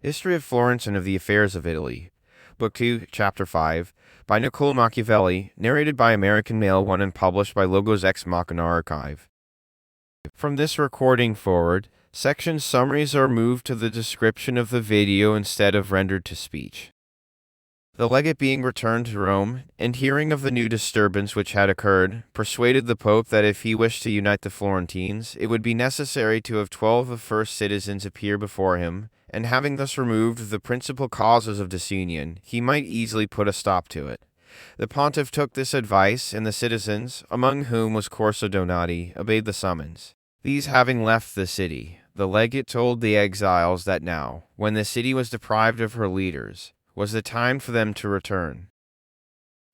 History of Florence and of the Affairs of Italy. Book 2, Chapter 5, by Niccolo Machiavelli, narrated by American Male 1 and published by Logos Ex Machina Archive. From this recording forward, section summaries are moved to the description of the video instead of rendered to speech. The legate being returned to Rome, and hearing of the new disturbance which had occurred, persuaded the Pope that if he wished to unite the Florentines, it would be necessary to have 12 of first citizens appear before him, and having thus removed the principal causes of disunion, he might easily put a stop to it. The pontiff took this advice, and the citizens, among whom was Corso Donati, obeyed the summons. These having left the city, the legate told the exiles that now, when the city was deprived of her leaders, was the time for them to return.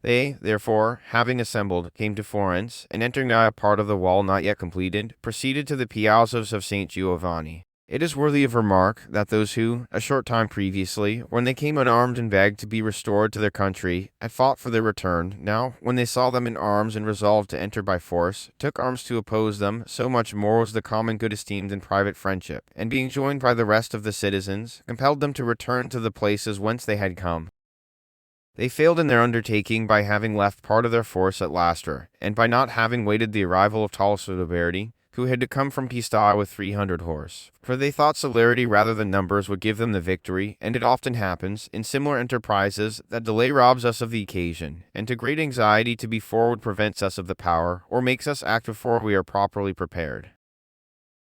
They, therefore, having assembled, came to Florence, and entering by a part of the wall not yet completed, proceeded to the piazzas of St. Giovanni. It is worthy of remark that those who, a short time previously, when they came unarmed and begged to be restored to their country, had fought for their return, now, when they saw them in arms and resolved to enter by force, took arms to oppose them, so much more was the common good esteemed in private friendship, and being joined by the rest of the citizens, compelled them to return to the places whence they had come. They failed in their undertaking by having left part of their force at Lastra, and by not having waited the arrival of Tasso de Verdi, who had to come from Pistoia with 300 horse, for they thought celerity rather than numbers would give them the victory, and it often happens, in similar enterprises, that delay robs us of the occasion, and to great anxiety to be forward prevents us of the power, or makes us act before we are properly prepared.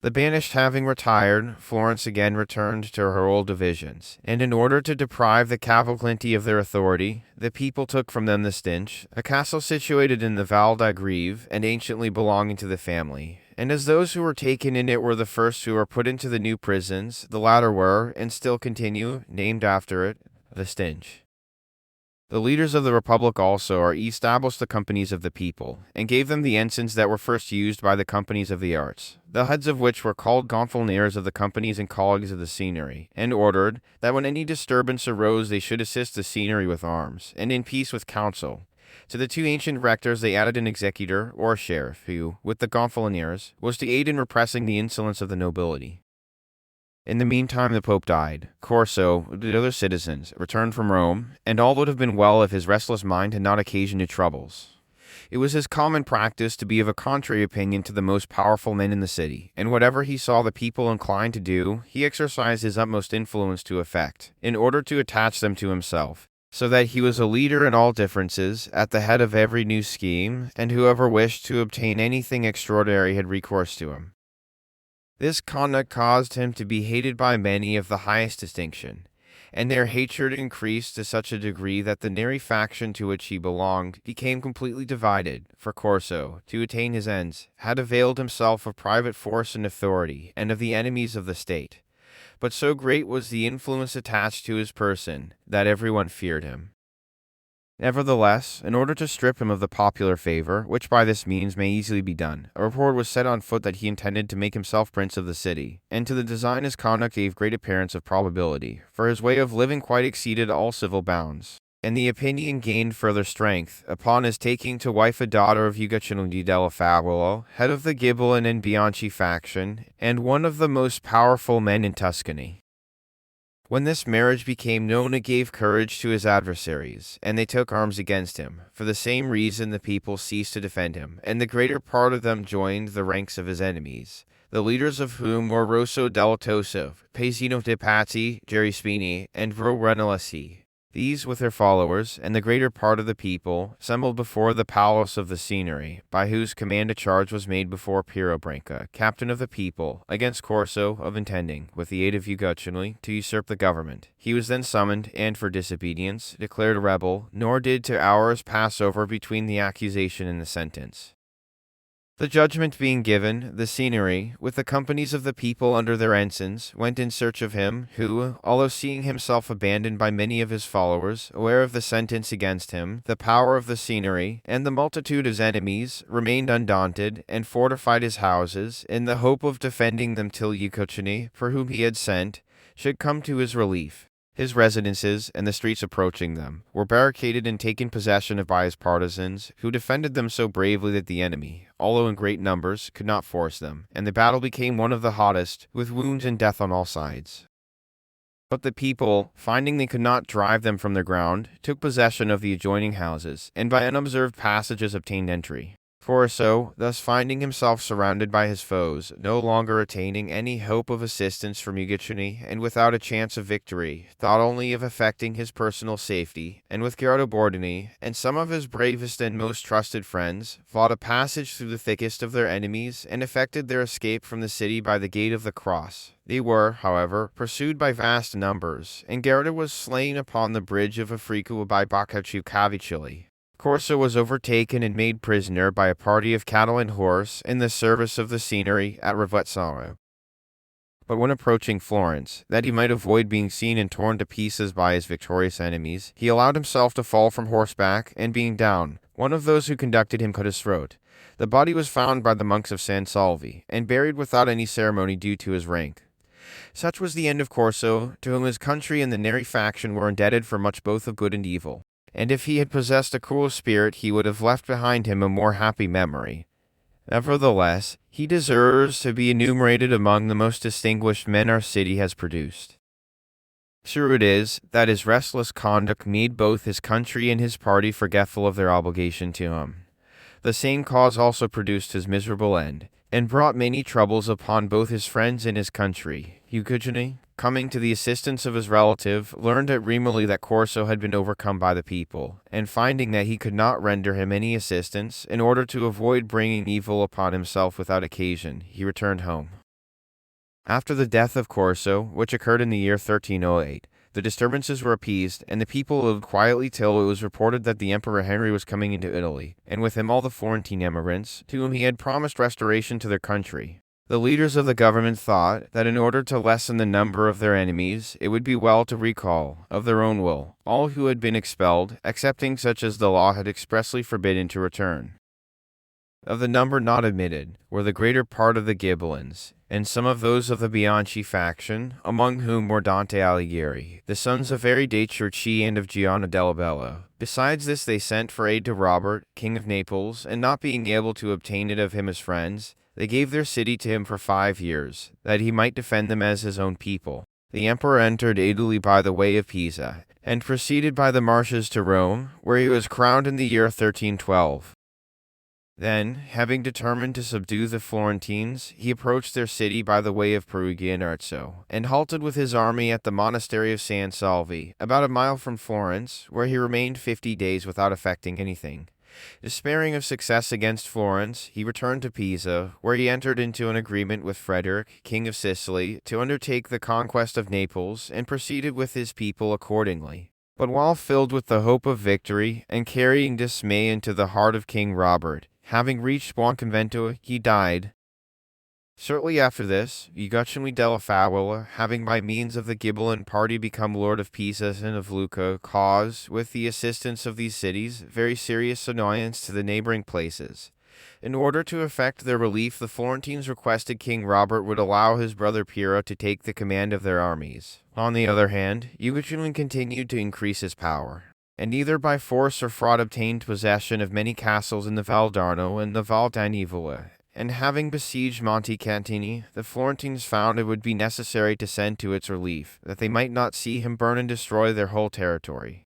The banished having retired, Florence again returned to her old divisions, and in order to deprive the Cavalcanti of their authority, the people took from them the Stinch, a castle situated in the Val d'Agrive, and anciently belonging to the family. And as those who were taken in it were the first who were put into the new prisons, the latter were, and still continue, named after it, the Stinch. The leaders of the Republic also are established the companies of the people, and gave them the ensigns that were first used by the companies of the arts, the heads of which were called gonfaloniers of the companies and colleagues of the Signory, and ordered that when any disturbance arose they should assist the Signory with arms, and in peace with counsel. To the two ancient rectors they added an executor, or a sheriff, who, with the gonfaloniers, was to aid in repressing the insolence of the nobility. In the meantime the Pope died. Corso, with the other citizens, returned from Rome, and all would have been well if his restless mind had not occasioned new troubles. It was his common practice to be of a contrary opinion to the most powerful men in the city, and whatever he saw the people inclined to do, he exercised his utmost influence to effect, in order to attach them to himself, so that he was a leader in all differences, at the head of every new scheme, and whoever wished to obtain anything extraordinary had recourse to him. This conduct caused him to be hated by many of the highest distinction, and their hatred increased to such a degree that the nary faction to which he belonged became completely divided, for Corso, to attain his ends, had availed himself of private force and authority, and of the enemies of the state. But so great was the influence attached to his person, that everyone feared him. Nevertheless, in order to strip him of the popular favor, which by this means may easily be done, a report was set on foot that he intended to make himself prince of the city, and to the design his conduct gave great appearance of probability, for his way of living quite exceeded all civil bounds. And the opinion gained further strength, upon his taking to wife a daughter of Uguccione della Faggiuola, head of the Ghibelline and Bianchi faction, and one of the most powerful men in Tuscany. When this marriage became known, it gave courage to his adversaries, and they took arms against him. For the same reason the people ceased to defend him, and the greater part of them joined the ranks of his enemies, the leaders of whom were Rosso della Tosa, Paesino de' Pazzi, Gerispini, and Veronese. These, with their followers, and the greater part of the people, assembled before the palace of the Signory, by whose command a charge was made before Piero Branca, captain of the people, against Corso, of intending, with the aid of Uguccione, to usurp the government. He was then summoned, and for disobedience, declared a rebel, nor did 2 hours pass over between the accusation and the sentence. The judgment being given, the Signory, with the companies of the people under their ensigns, went in search of him, who, although seeing himself abandoned by many of his followers, aware of the sentence against him, the power of the Signory, and the multitude of his enemies, remained undaunted, and fortified his houses, in the hope of defending them till Uguccione, for whom he had sent, should come to his relief. His residences, and the streets approaching them, were barricaded and taken possession of by his partisans, who defended them so bravely that the enemy, although in great numbers, could not force them, and the battle became one of the hottest, with wounds and death on all sides. But the people, finding they could not drive them from their ground, took possession of the adjoining houses, and by unobserved passages obtained entry. Corso, thus finding himself surrounded by his foes, no longer attaining any hope of assistance from Uguccione, and without a chance of victory, thought only of effecting his personal safety, and with Garibaldini and some of his bravest and most trusted friends, fought a passage through the thickest of their enemies, and effected their escape from the city by the gate of the cross. They were, however, pursued by vast numbers, and Garida was slain upon the bridge of Africa by Boccacciucavicelli. Corso was overtaken and made prisoner by a party of cattle and horse in the service of the Signory at Rivezzaro. But when approaching Florence, that he might avoid being seen and torn to pieces by his victorious enemies, he allowed himself to fall from horseback, and being down, one of those who conducted him cut his throat. The body was found by the monks of San Salvi, and buried without any ceremony due to his rank. Such was the end of Corso, to whom his country and the Neri faction were indebted for much both of good and evil. And if he had possessed a cruel spirit, he would have left behind him a more happy memory. Nevertheless, he deserves to be enumerated among the most distinguished men our city has produced. True it is that his restless conduct made both his country and his party forgetful of their obligation to him. The same cause also produced his miserable end, and brought many troubles upon both his friends and his country. Uguccione, coming to the assistance of his relative, learned at Rimoli that Corso had been overcome by the people, and finding that he could not render him any assistance, in order to avoid bringing evil upon himself without occasion, he returned home. After the death of Corso, which occurred in the year 1308, the disturbances were appeased, and the people lived quietly till it was reported that the Emperor Henry was coming into Italy, and with him all the Florentine emigrants, to whom he had promised restoration to their country. The leaders of the government thought that in order to lessen the number of their enemies, it would be well to recall, of their own will, all who had been expelled, excepting such as the law had expressly forbidden to return. Of the number not admitted were the greater part of the Ghibellines, and some of those of the Bianchi faction, among whom were Dante Alighieri, the sons of Eri de' Cerci and of Gianna della Bella. Besides this, they sent for aid to Robert, king of Naples, and not being able to obtain it of him as friends, they gave their city to him for 5 years, that he might defend them as his own people. The emperor entered Italy by the way of Pisa, and proceeded by the marshes to Rome, where he was crowned in the year 1312. Then, having determined to subdue the Florentines, he approached their city by the way of Perugia and Arezzo, and halted with his army at the monastery of San Salvi, about a mile from Florence, where he remained 50 days without effecting anything. Despairing of success against Florence, he returned to Pisa, where he entered into an agreement with Frederick, king of Sicily, to undertake the conquest of Naples, and proceeded with his people accordingly. But while filled with the hope of victory, and carrying dismay into the heart of King Robert, having reached Buonconvento, he died. Shortly after this, Uguccione della Faggiuola, having by means of the Ghibelline party become lord of Pisa and of Lucca, caused, with the assistance of these cities, very serious annoyance to the neighboring places. In order to effect their relief, the Florentines requested King Robert would allow his brother Piero to take the command of their armies. On the other hand, Uguccione continued to increase his power, and either by force or fraud obtained possession of many castles in the Val d'Arno and the Val d'Anivola. And having besieged Monte Cantini, the Florentines found it would be necessary to send to its relief, that they might not see him burn and destroy their whole territory.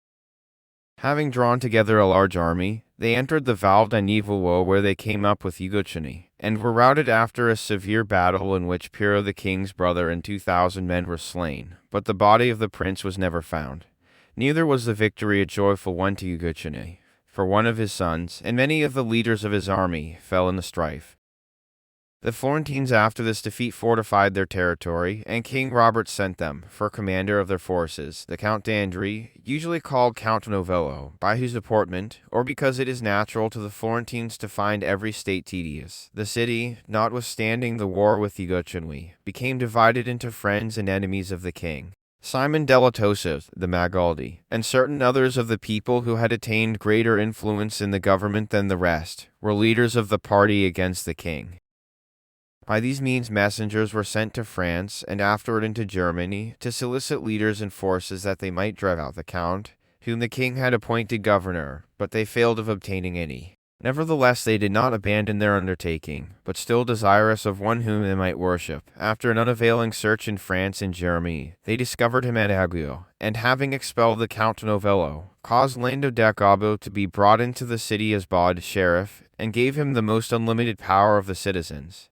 Having drawn together a large army, they entered the Val d'Anivola, where they came up with Uguccione, and were routed after a severe battle in which Piero the king's brother and 2,000 men were slain, but the body of the prince was never found. Neither was the victory a joyful one to Uguccione, for one of his sons, and many of the leaders of his army, fell in the strife. The Florentines after this defeat fortified their territory, and King Robert sent them, for commander of their forces, the Count d'Andri, usually called Count Novello, by whose deportment, or because it is natural to the Florentines to find every state tedious, the city, notwithstanding the war with Uguccione, became divided into friends and enemies of the king. Simon della Tosa, the Magaldi, and certain others of the people who had attained greater influence in the government than the rest, were leaders of the party against the king. By these means messengers were sent to France and afterward into Germany to solicit leaders and forces that they might drive out the count, whom the king had appointed governor, but they failed of obtaining any. Nevertheless, they did not abandon their undertaking, but still desirous of one whom they might worship, after an unavailing search in France and Germany, they discovered him at Aguio, and having expelled the Count Novello, caused Lando da Gobbo to be brought into the city as bod sheriff, and gave him the most unlimited power of the citizens.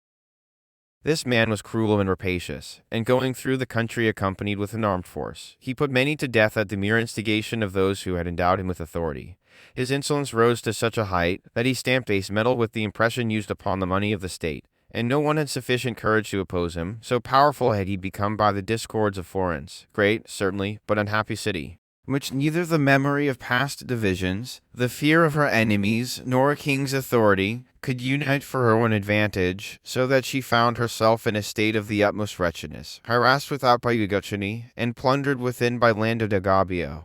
This man was cruel and rapacious, and going through the country accompanied with an armed force, he put many to death at the mere instigation of those who had endowed him with authority. His insolence rose to such a height that he stamped base metal with the impression used upon the money of the state, and no one had sufficient courage to oppose him, so powerful had he become by the discords of Florence, great, certainly, but unhappy city, which neither the memory of past divisions, the fear of her enemies, nor a king's authority could unite for her own advantage, so that she found herself in a state of the utmost wretchedness, harassed without by Uguccione, and plundered within by Lando da Gobbo.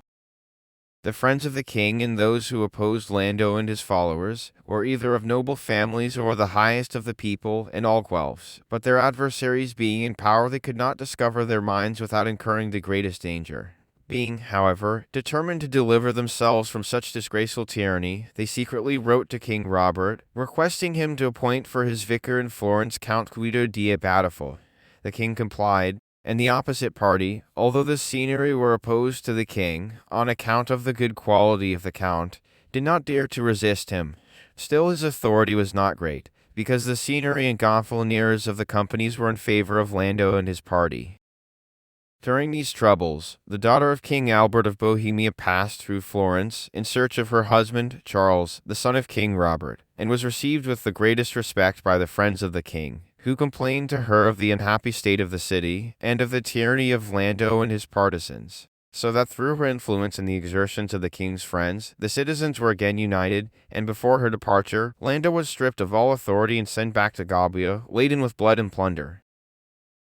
The friends of the king and those who opposed Lando and his followers were either of noble families or the highest of the people and all Guelphs, but their adversaries being in power they could not discover their minds without incurring the greatest danger. Being, however, determined to deliver themselves from such disgraceful tyranny, they secretly wrote to King Robert, requesting him to appoint for his vicar in Florence Count Guido di Abbatafo. The king complied, and the opposite party, although the Signory were opposed to the king, on account of the good quality of the count, did not dare to resist him. Still his authority was not great, because the Signory and gonfaloniers of the companies were in favor of Lando and his party. During these troubles, the daughter of King Albert of Bohemia passed through Florence in search of her husband, Charles, the son of King Robert, and was received with the greatest respect by the friends of the king, who complained to her of the unhappy state of the city, and of the tyranny of Lando and his partisans, so that through her influence and the exertions of the king's friends, the citizens were again united, and before her departure, Lando was stripped of all authority and sent back to Gobbo, laden with blood and plunder.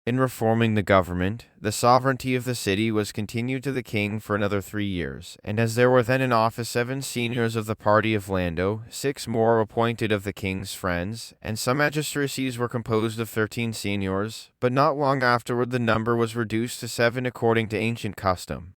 In reforming the government, the sovereignty of the city was continued to the king for another 3 years, and as there were then in office 7 seniors of the party of Lando, 6 more appointed of the king's friends, and some magistracies were composed of 13 seniors, but not long afterward the number was reduced to 7 according to ancient custom.